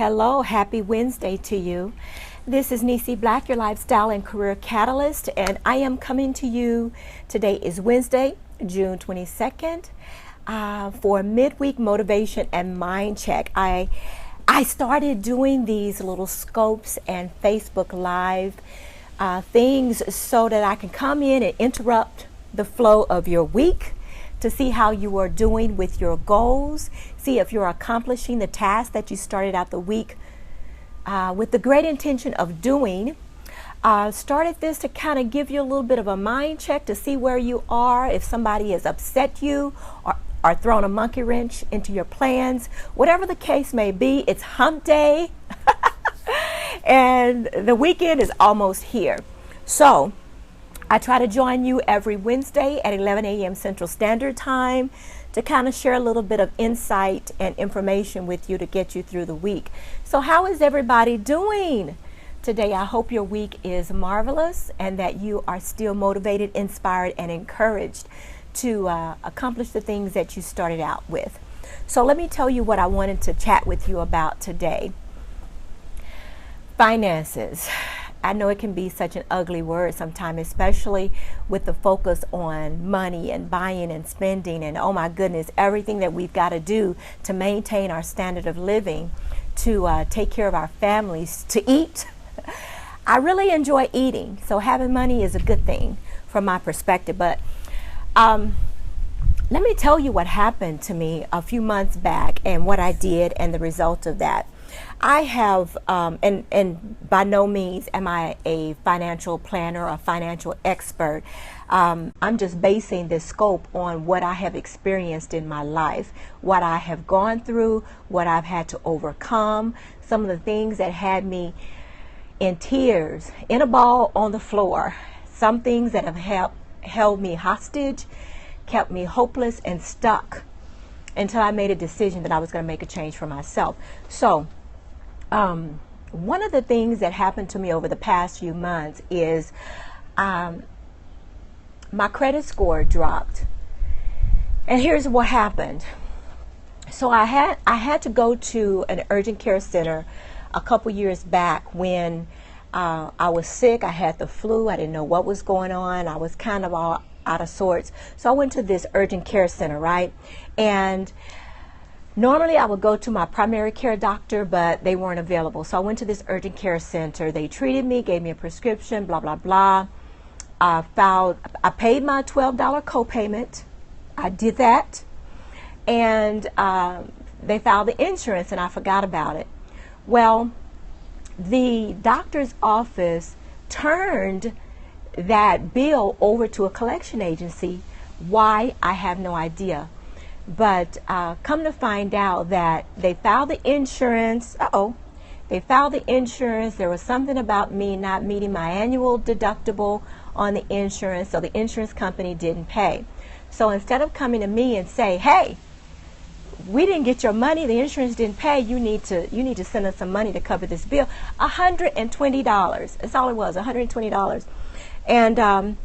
Hello, happy Wednesday to you. This is Nisi Black, your lifestyle and career catalyst, and I am coming to you. Today is Wednesday, June 22nd, for midweek motivation and mind check. I started doing these little scopes and Facebook Live things so that I can come in and interrupt the flow of your week to see how you are doing with your goals, see if you're accomplishing the task that you started out the week with the great intention of doing. Started this to kind of give you a little bit of a mind check to see where you are, if somebody has upset you or thrown a monkey wrench into your plans. Whatever the case may be, it's hump day and the weekend is almost here. So I try to join you every Wednesday at 11 a.m. Central Standard Time to kind of share a little bit of insight and information with you to get you through the week. So how is everybody doing today? I hope your week is marvelous and that you are still motivated, inspired, and encouraged to accomplish the things that you started out with. So let me tell you what I wanted to chat with you about today. Finances. I know it can be such an ugly word sometimes, especially with the focus on money and buying and spending and, oh my goodness, everything that we've got to do to maintain our standard of living, to take care of our families, to eat. I really enjoy eating, so having money is a good thing from my perspective. But let me tell you what happened to me a few months back and what I did and the result of that. I have, and by no means am I a financial planner or financial expert. I'm just basing this scope on what I have experienced in my life, what I have gone through, what I've had to overcome, some of the things that had me in tears, in a ball on the floor, some things that have held me hostage, kept me hopeless and stuck until I made a decision that I was going to make a change for myself. So, one of the things that happened to me over the past few months is my credit score dropped. And here's what happened. So I had to go to an urgent care center a couple years back when I was sick. I had the flu. I didn't know what was going on. I was kind of all out of sorts. So I went to this urgent care center, right? And normally I would go to my primary care doctor, but they weren't available. So I went to this urgent care center. They treated me, gave me a prescription, blah, blah, blah. I paid my $12 copayment. I did that. And they filed the insurance and I forgot about it. Well, the doctor's office turned that bill over to a collection agency. Why? I have no idea. But come to find out that they filed the insurance. They filed the insurance. There was something about me not meeting my annual deductible on the insurance, so the insurance company didn't pay. So instead of coming to me and say, hey, we didn't get your money, the insurance didn't pay, you need to send us some money to cover this bill. $120. That's all it was, $120. And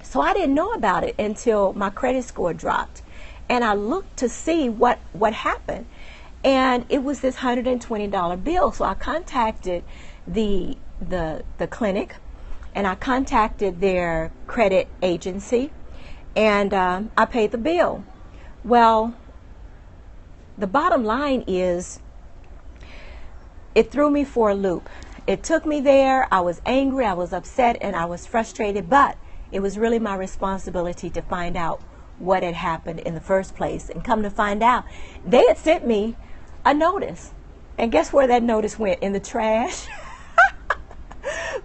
so I didn't know about it until my credit score dropped. And I looked to see what happened. And it was this $120 bill. So I contacted the clinic and I contacted their credit agency and I paid the bill. Well, the bottom line is it threw me for a loop. It took me there. I was angry, I was upset, and I was frustrated, but it was really my responsibility to find out what had happened in the first place. And come to find out, they had sent me a notice. And guess where that notice went? In the trash.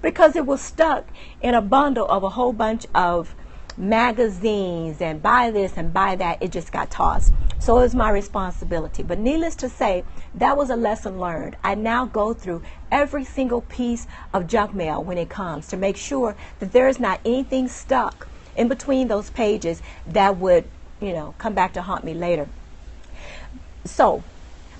Because it was stuck in a bundle of a whole bunch of magazines and buy this and buy that. It just got tossed. So it was my responsibility. But needless to say, that was a lesson learned. I now go through every single piece of junk mail when it comes to make sure that there is not anything stuck in between those pages that would, come back to haunt me later. So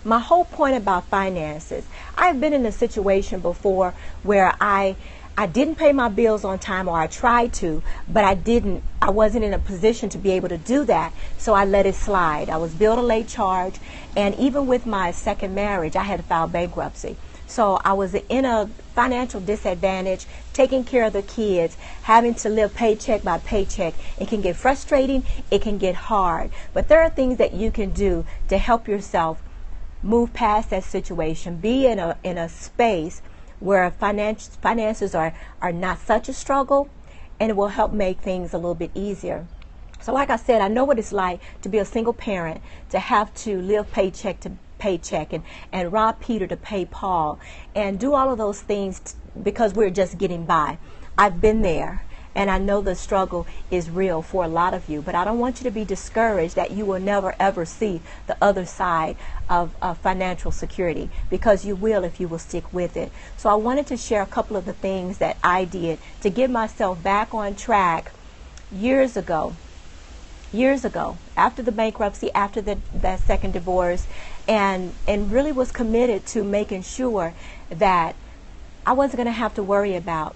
my whole point about finances, I've been in a situation before where I I didn't pay my bills on time, or I tried to, but I wasn't in a position to be able to do that, so I let it slide. I was billed a late charge, and even with my second marriage, I had to file bankruptcy. So I was in a financial disadvantage, taking care of the kids, having to live paycheck by paycheck. It can get frustrating, it can get hard, but there are things that you can do to help yourself move past that situation, be in a space where finances are not such a struggle, and it will help make things a little bit easier. So like I said, I know what it's like to be a single parent, to have to live paycheck to paycheck and rob Peter to pay Paul, and do all of those things because we're just getting by. I've been there, and I know the struggle is real for a lot of you, but I don't want you to be discouraged that you will never ever see the other side of financial security, because you will if you will stick with it. So I wanted to share a couple of the things that I did to get myself back on track years ago, after the bankruptcy, after that second divorce, and really was committed to making sure that I wasn't going to have to worry about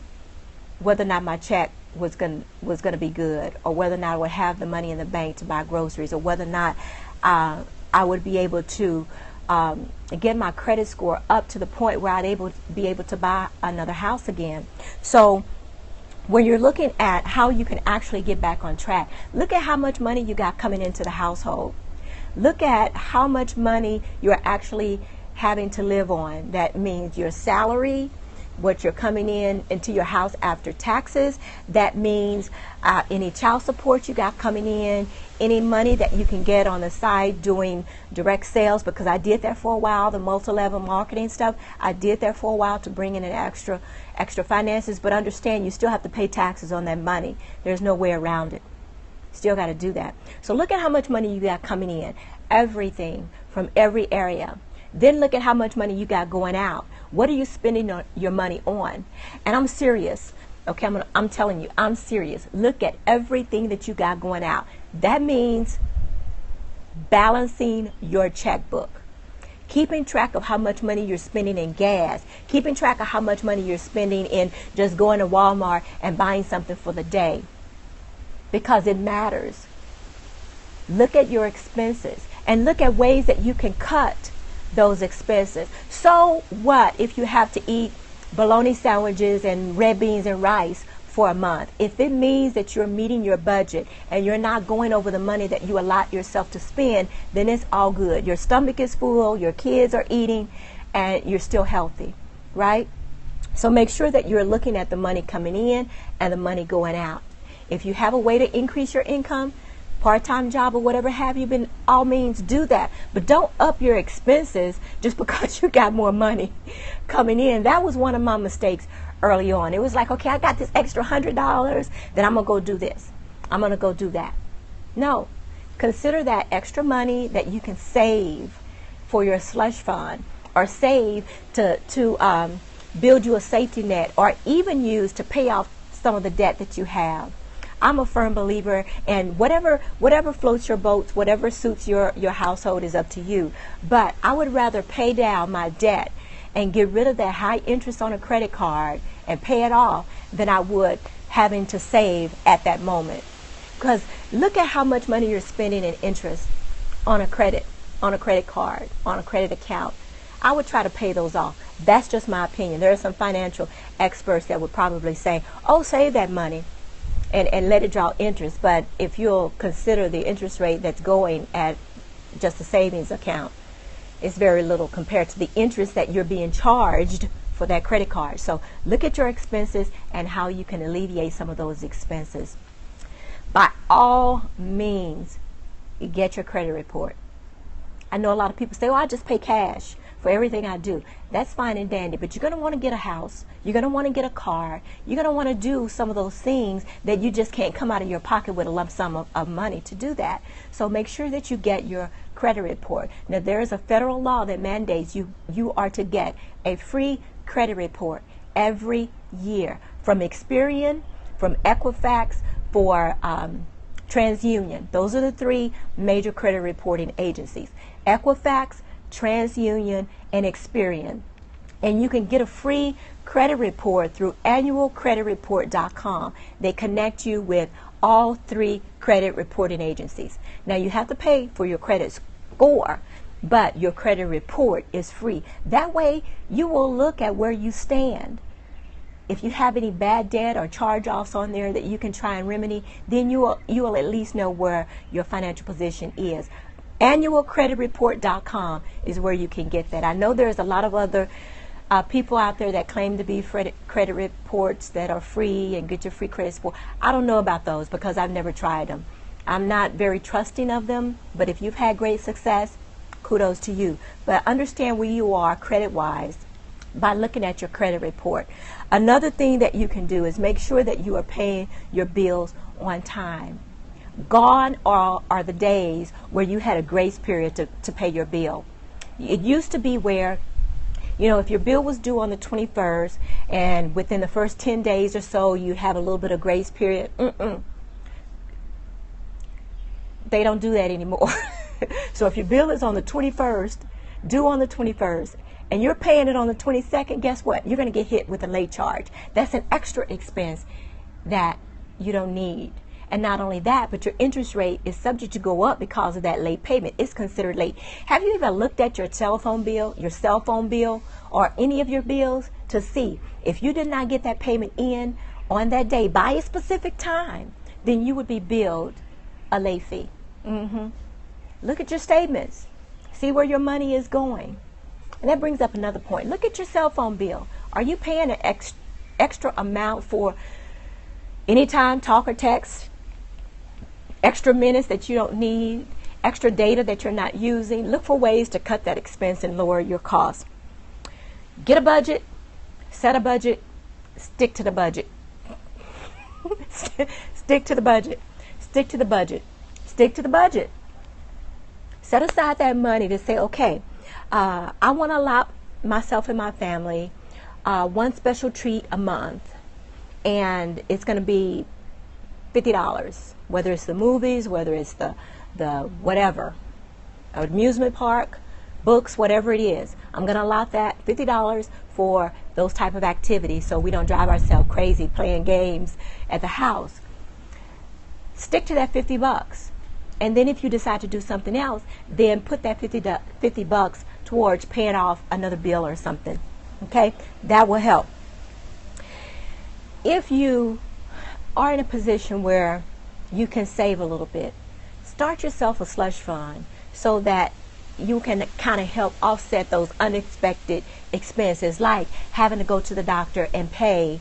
whether or not my check was going to be good, or whether or not I would have the money in the bank to buy groceries, or whether or not I would be able to get my credit score up to the point where I'd be able to buy another house again. So when you're looking at how you can actually get back on track, look at how much money you got coming into the household. Look at how much money you're actually having to live on. That means your salary, what you're coming into your house after taxes. That means any child support you got coming in, any money that you can get on the side doing direct sales, because I did that for a while, the multi-level marketing stuff. I did that for a while to bring in an extra finances, but understand you still have to pay taxes on that money. There's no way around it. Still got to do that. So look at how much money you got coming in, everything from every area. Then look at how much money you got going out. What are you spending your money on? And I'm serious. Okay, I'm telling you, I'm serious. Look at everything that you got going out. That means balancing your checkbook. Keeping track of how much money you're spending in gas. Keeping track of how much money you're spending in just going to Walmart and buying something for the day. Because it matters. Look at your expenses and look at ways that you can cut those expenses. So what if you have to eat bologna sandwiches and red beans and rice for a month? If it means that you're meeting your budget and you're not going over the money that you allot yourself to spend, then it's all good. Your stomach is full, your kids are eating, and you're still healthy, right? So make sure that you're looking at the money coming in and the money going out. If you have a way to increase your income, part-time job or whatever have you, been all means do that, but don't up your expenses just because you got more money coming in. That was one of my mistakes early on. It was like, okay, I got this extra $100, then I'm gonna go do this, I'm gonna go do that. No, consider that extra money that you can save for your slush fund, or save to build you a safety net, or even use to pay off some of the debt that you have. I'm a firm believer, and whatever floats your boats, whatever suits your household is up to you. But I would rather pay down my debt and get rid of that high interest on a credit card and pay it off than I would having to save at that moment. Because look at how much money you're spending in interest on a credit card, on a credit account. I would try to pay those off. That's just my opinion. There are some financial experts that would probably say, oh, save that money and let it draw interest. But if you'll consider the interest rate that's going at just a savings account, it's very little compared to the interest that you're being charged for that credit card. So look at your expenses and how you can alleviate some of those expenses. By all means, get your credit report. I know a lot of people say, oh, I just pay cash for everything I do. That's fine and dandy, but you're going to want to get a house. You're going to want to get a car. You're going to want to do some of those things that you just can't come out of your pocket with a lump sum of money to do that. So make sure that you get your credit report. Now, there is a federal law that mandates you are to get a free credit report every year from Experian, from Equifax, for TransUnion. Those are the three major credit reporting agencies: Equifax, TransUnion, and Experian. And you can get a free credit report through annualcreditreport.com. They connect you with all 3 credit reporting agencies. Now you have to pay for your credit score, but your credit report is free. That way you will look at where you stand. If you have any bad debt or charge-offs on there that you can try and remedy, then you will at least know where your financial position is. Annualcreditreport.com is where you can get that. I know there's a lot of other people out there that claim to be credit reports that are free and get your free credit score. I don't know about those because I've never tried them. I'm not very trusting of them, but if you've had great success, kudos to you. But understand where you are credit-wise by looking at your credit report. Another thing that you can do is make sure that you are paying your bills on time. Gone are the days where you had a grace period to pay your bill. It used to be where, if your bill was due on the 21st and within the first 10 days or so you have a little bit of grace period, they don't do that anymore. So if your bill is on the 21st, due on the 21st, and you're paying it on the 22nd, guess what? You're going to get hit with a late charge. That's an extra expense that you don't need. And not only that, but your interest rate is subject to go up because of that late payment. It's considered late. Have you ever looked at your telephone bill, your cell phone bill, or any of your bills to see if you did not get that payment in on that day by a specific time, then you would be billed a late fee. Look at your statements. See where your money is going. And that brings up another point. Look at your cell phone bill. Are you paying an extra amount for anytime talk or text, extra minutes that you don't need, extra data that you're not using? Look for ways to cut that expense and lower your costs. Get a budget, set a budget, stick to the budget. Stick to the budget. Stick to the budget. Stick to the budget. Set aside that money to say, okay, I want to allow myself and my family one special treat a month, and it's going to be $50, whether it's the movies, whether it's the whatever, amusement park, books, whatever it is. I'm going to allot that $50 for those type of activities so we don't drive ourselves crazy playing games at the house. Stick to that $50. And then if you decide to do something else, then put that $50 towards paying off another bill or something. Okay? That will help. If you are in a position where you can save a little bit, start yourself a slush fund so that you can kind of help offset those unexpected expenses, like having to go to the doctor and pay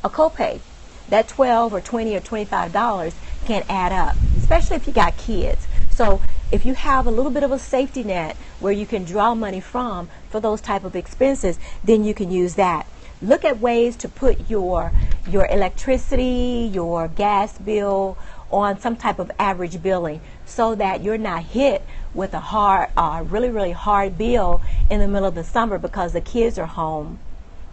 a copay. That $12 or $20 or $25 can add up, especially if you got kids. So if you have a little bit of a safety net where you can draw money from for those type of expenses, then you can use that. Look at ways to put your electricity, your gas bill on some type of average billing so that you're not hit with a really hard bill in the middle of the summer because the kids are home.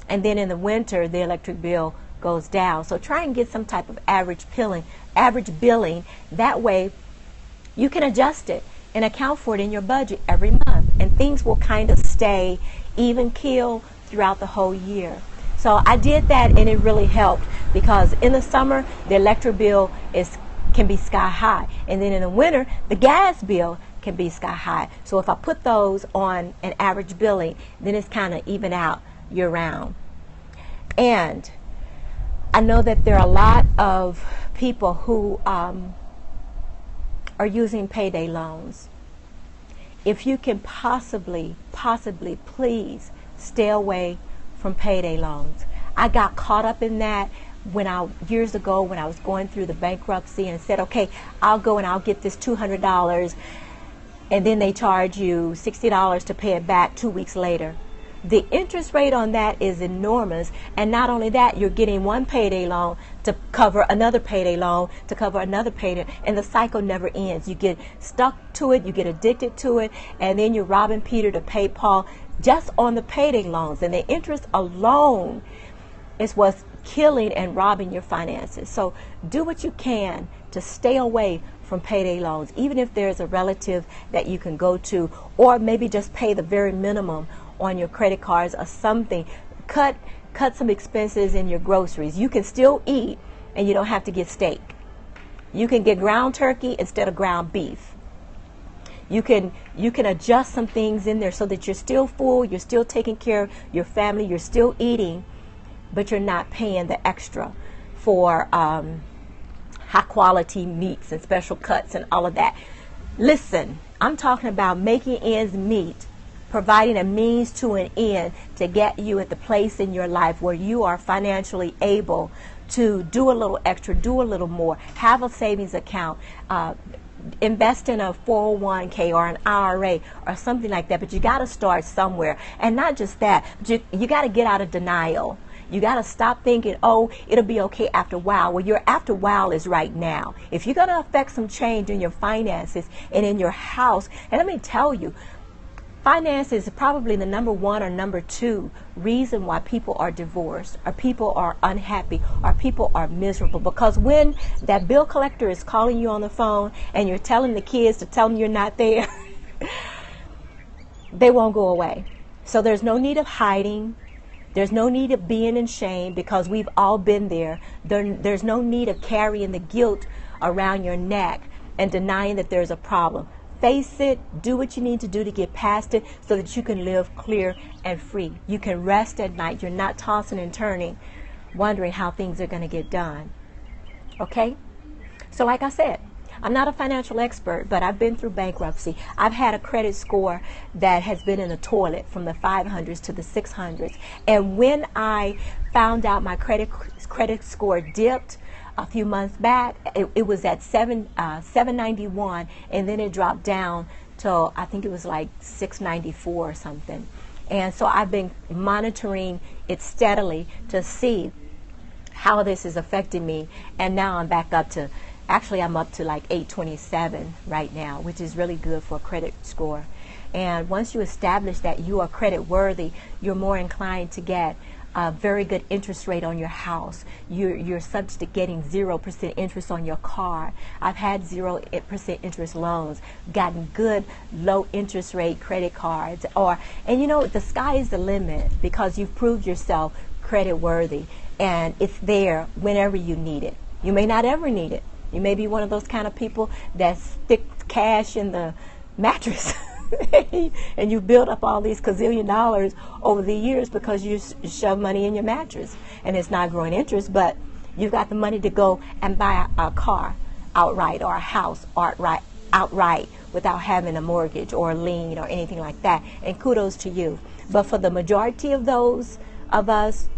And then in the winter, the electric bill goes down. So try and get some type of average billing. That way you can adjust it and account for it in your budget every month, and things will kind of stay even keel throughout the whole year. So I did that, and it really helped because in the summer the electric bill can be sky high, and then in the winter the gas bill can be sky high. So if I put those on an average billing, then it's kind of even out year round. And I know that there are a lot of people who are using payday loans. If you can possibly, please stay away from payday loans. I got caught up in that years ago when I was going through the bankruptcy and said, okay, I'll go and I'll get this $200, and then they charge you $60 to pay it back 2 weeks later. The interest rate on that is enormous, and not only that, you're getting one payday loan to cover another payday loan to cover another payday, and the cycle never ends. You get stuck to it, you get addicted to it, and then you're robbing Peter to pay Paul just on the payday loans, and the interest alone is what's killing and robbing your finances. So do what you can to stay away from payday loans, even if there's a relative that you can go to, or maybe just pay the very minimum on your credit cards or something. Cut some expenses in your groceries. You can still eat and you don't have to get steak. You can get ground turkey instead of ground beef. You can adjust some things in there so that you're still full, you're still taking care of your family, you're still eating, but you're not paying the extra for high quality meats and special cuts and all of that. Listen, I'm talking about making ends meet, providing a means to an end to get you at the place in your life where you are financially able to do a little extra, do a little more, have a savings account, invest in a 401k or an IRA or something like that. But you got to start somewhere. And not just that, but you got to get out of denial. You got to stop thinking, oh, it'll be okay after a while. Well, your after a while is right now. If you're going to affect some change in your finances and in your house, and let me tell you, finances is probably the number one or number two reason why people are divorced, or people are unhappy, or people are miserable. Because when that bill collector is calling you on the phone and you're telling the kids to tell them you're not there, they won't go away. So there's no need of hiding. There's no need of being in shame, because we've all been there. There's no need of carrying the guilt around your neck and denying that there's a problem. Face it, do what you need to do to get past it so that you can live clear and free. You can rest at night. You're not tossing and turning, wondering how things are going to get done. Okay? So like I said, I'm not a financial expert, but I've been through bankruptcy. I've had a credit score that has been in the toilet from the 500s to the 600s. And when I found out my credit score dipped a few months back, it was at 791, and then it dropped down to, I think it was like 694 or something. And so I've been monitoring it steadily to see how this is affecting me. And now I'm back up to, actually I'm up to like 827 right now, which is really good for a credit score. And once you establish that you are credit worthy, you're more inclined to get a very good interest rate on your house. You're subject to getting 0% interest on your car. I've had 0% interest loans, gotten good low interest rate credit cards, and you know, the sky is the limit because you've proved yourself credit worthy, and it's there whenever you need it. You may not ever need it. You may be one of those kind of people that stick cash in the mattress. And you build up all these gazillion dollars over the years because you shove money in your mattress and it's not growing interest, but you've got the money to go and buy a car outright or a house outright without having a mortgage or a lien or anything like that. And kudos to you. But for the majority of those of us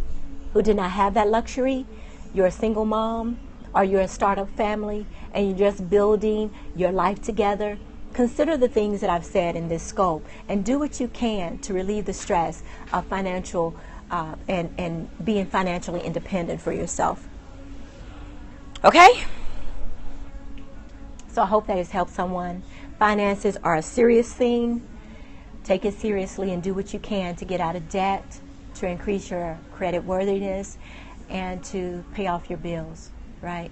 who did not have that luxury, you're a single mom or you're a startup family and you're just building your life together, consider the things that I've said in this scope and do what you can to relieve the stress of financial and being financially independent for yourself. Okay? So I hope that has helped someone. Finances are a serious thing. Take it seriously and do what you can to get out of debt, to increase your credit worthiness, and to pay off your bills, right?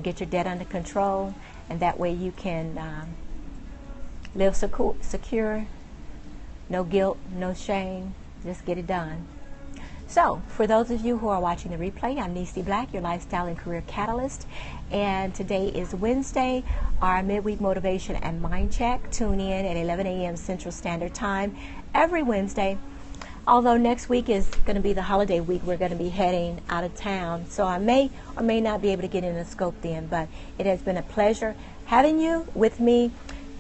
Get your debt under control, and that way you can live secure, no guilt, no shame, just get it done. So, for those of you who are watching the replay, I'm Niecy Black, your lifestyle and career catalyst, and today is Wednesday, our midweek motivation and mind check. Tune in at 11 a.m. Central Standard Time every Wednesday. Although next week is going to be the holiday week, we're going to be heading out of town, so I may or may not be able to get in the scope then, but it has been a pleasure having you with me.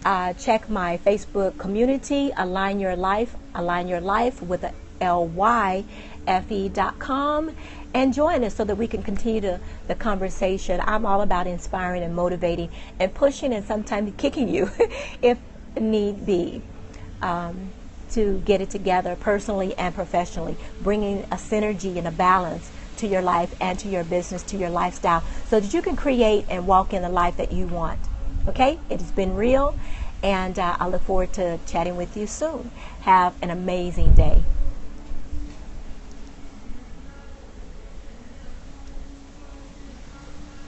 Check my Facebook community, Align Your Life with a LYFE.com, and join us so that we can continue the conversation. I'm all about inspiring and motivating and pushing and sometimes kicking you if need be, to get it together personally and professionally, bringing a synergy and a balance to your life and to your business, to your lifestyle, so that you can create and walk in the life that you want. Okay? It has been real, and I look forward to chatting with you soon. Have an amazing day.